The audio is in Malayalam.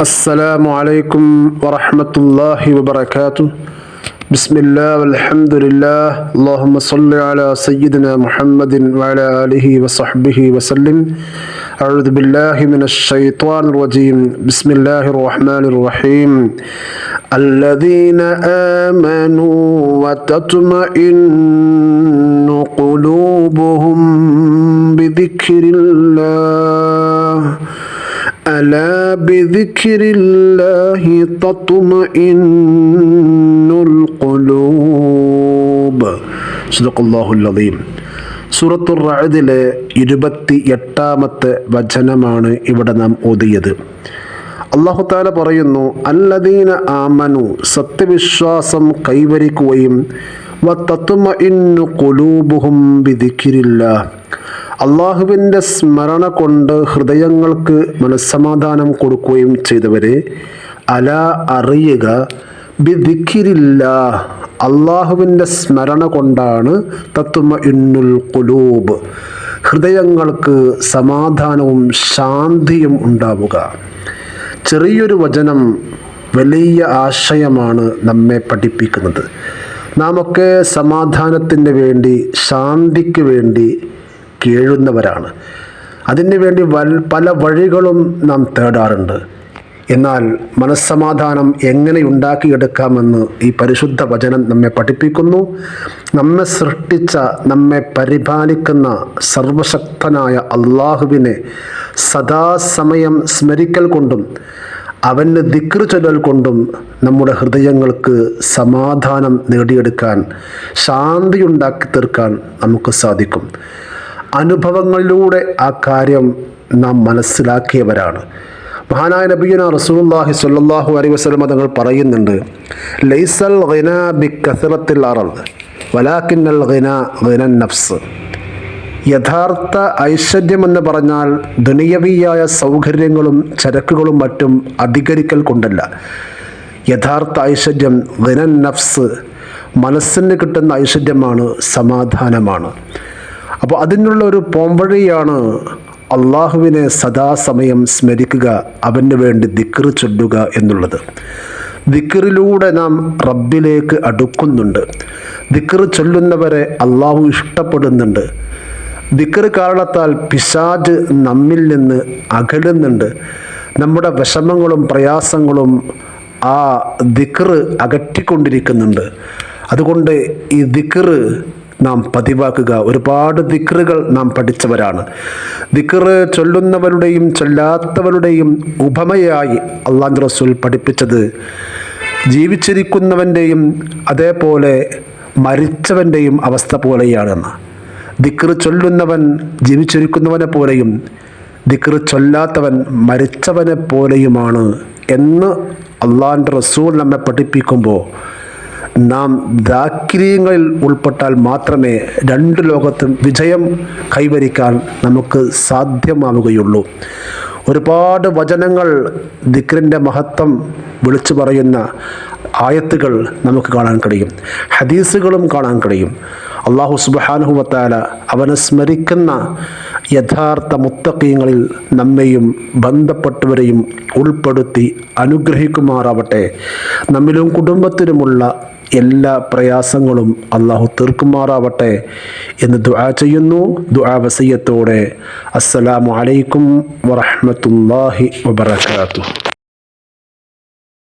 السلام عليكم ورحمة الله وبركاته. بسم الله والحمد لله. اللهم صل على سيدنا محمد وعلى آله وصحبه وسلم. أعوذ بالله من الشيطان الرجيم. بسم الله الرحمن الرحيم. الذين آمنوا وتطمئن قلوبهم بذكر الله ألا بذكر الله تطمئن القلوب. صدق الله العظيم. സൂറത്തുർ റഅദിലെ 28-ാമത്തെ വചനമാണ് ഇവിടെ നാം ഓതിയത്. അല്ലാഹു തആല പറയുന്നു, അല്ലദീന ആമനു, സത്യവിശ്വാസം കൈവരിക്കുകയും വതത്മഇന്നു ഖുലൂബുഹും ബിദിക്രില്ലാഹ്, അള്ളാഹുവിൻ്റെ സ്മരണ കൊണ്ട് ഹൃദയങ്ങൾക്ക് മനസ്സമാധാനം കൊടുക്കുകയും ചെയ്തവരെ, അലാ അറിയുക, ബിദിക്രില്ലാഹ്, അള്ളാഹുവിൻ്റെ സ്മരണ കൊണ്ടാണ് തത്മഇന്നുൽ ഖുലൂബ്, ഹൃദയങ്ങൾക്ക് സമാധാനവും ശാന്തിയും ഉണ്ടാവുക. ചെറിയൊരു വചനം വലിയ ആശയമാണ് നമ്മെ പഠിപ്പിക്കുന്നത്. നാമൊക്കെ സമാധാനത്തിന് വേണ്ടി, ശാന്തിക്ക് വേണ്ടി കേഴുന്നവരാണ്. അതിനു വേണ്ടി പല വഴികളും നാം തേടാറുണ്ട്. എന്നാൽ മനസ്സമാധാനം എങ്ങനെ ഉണ്ടാക്കിയെടുക്കാമെന്ന് ഈ പരിശുദ്ധ വചനം നമ്മെ പഠിപ്പിക്കുന്നു. നമ്മെ സൃഷ്ടിച്ച, നമ്മെ പരിപാലിക്കുന്ന സർവശക്തനായ അള്ളാഹുവിനെ സദാസമയം സ്മരിക്കൽ കൊണ്ടും അവന് ദിക്ർ ചൊല്ലൽ കൊണ്ടും നമ്മുടെ ഹൃദയങ്ങൾക്ക് സമാധാനം നേടിയെടുക്കാൻ, ശാന്തിയുണ്ടാക്കി തീർക്കാൻ നമുക്ക് സാധിക്കും. അനുഭവങ്ങളിലൂടെ ആ കാര്യം നാം മനസ്സിലാക്കിയവരാണ്. മഹാനായ നബിയുനാ റസൂലുള്ളാഹി സ്വല്ലല്ലാഹു അലൈഹി വസല്ലം തങ്ങൾ പറയുന്നുണ്ട്, ലൈസൽ ഗിനാ ബികസറത്തിൽ അർദ് വലാകിന്നൽ ഗിനാ ഗിനൻ നഫ്സ്. യഥാർത്ഥ ഐശ്വര്യമെന്ന് പറഞ്ഞാൽ ദുനിയവിയായ സൗകര്യങ്ങളും ചരക്കുകളും മറ്റും അധികരിക്കൽ കൊണ്ടല്ല. യഥാർത്ഥ ഐശ്വര്യം ഗിനൻ നഫ്സ്, മനസ്സിന് കിട്ടുന്ന ഐശ്വര്യമാണ്, സമാധാനമാണ്. അപ്പോൾ അതിനുള്ള ഒരു പോംവഴിയാണ് അള്ളാഹുവിനെ സദാസമയം സ്മരിക്കുക, അവന് വേണ്ടി ദിക്ർ ചൊല്ലുക എന്നുള്ളത്. ദിക്റിലൂടെ നാം റബ്ബിലേക്ക് അടുക്കുന്നുണ്ട്. ദിക്ർ ചൊല്ലുന്നവരെ അള്ളാഹു ഇഷ്ടപ്പെടുന്നുണ്ട്. ദിക്ർ കാരണത്താൽ പിശാച് നമ്മിൽ നിന്ന് അകലുന്നുണ്ട്. നമ്മുടെ വിഷമങ്ങളും പ്രയാസങ്ങളും ആ ദിക്ർ അകറ്റിക്കൊണ്ടിരിക്കുന്നുണ്ട്. അതുകൊണ്ട് ഈ ദിക്ർ നാം പതിവാക്കുക. ഒരുപാട് ദിക്റുകൾ നാം പഠിച്ചവരാണ്. ദിക്ർ ചൊല്ലുന്നവരുടെയും ചൊല്ലാത്തവരുടെയും ഉപമയായി അല്ലാഹു റസൂൽ പഠിപ്പിച്ചത് ജീവിച്ചിരിക്കുന്നവൻ്റെയും അതേപോലെ മരിച്ചവൻ്റെയും അവസ്ഥ പോലെയാണെന്ന്. ദിക്ർ ചൊല്ലുന്നവൻ ജീവിച്ചിരിക്കുന്നവനെ പോലെയും ദിക്ർ ചൊല്ലാത്തവൻ മരിച്ചവനെ പോലെയുമാണ് എന്ന് അല്ലാഹുവിൻ്റെ റസൂൽ നമ്മെ പഠിപ്പിക്കുമ്പോൾ നാം ദാക്കിര്യങ്ങളിൽ ഉൾപ്പെട്ടാൽ മാത്രമേ രണ്ട് ലോകത്തും വിജയം കൈവരിക്കാൻ നമുക്ക് സാധ്യമാവുകയുള്ളൂ. ഒരുപാട് വചനങ്ങൾ ദിക്റിൻ്റെ മഹത്വം വിളിച്ചു പറയുന്ന ആയത്തുകൾ നമുക്ക് കാണാൻ കഴിയും, ഹദീസുകളും കാണാൻ കഴിയും. അല്ലാഹു സുബ്ഹാനഹു വ തആല അവനെ സ്മരിക്കുന്ന യഥാർത്ഥ മുത്തഖീങ്ങളിൽ നമ്മെയും ബന്ധപ്പെട്ടവരെയും ഉൾപ്പെടുത്തി അനുഗ്രഹിക്കുമാറാവട്ടെ. നമ്മിലും കുടുംബത്തിലുമുള്ള എല്ലാ പ്രയാസങ്ങളും അല്ലാഹു തീർക്കുമാറാവട്ടെ എന്ന് ദുആ ചെയ്യുന്നു. ദുആ വസിയത്തോടെ അസ്സലാമു അലൈക്കും വറഹ്മത്തുള്ളാഹി വബറകാതുഹു.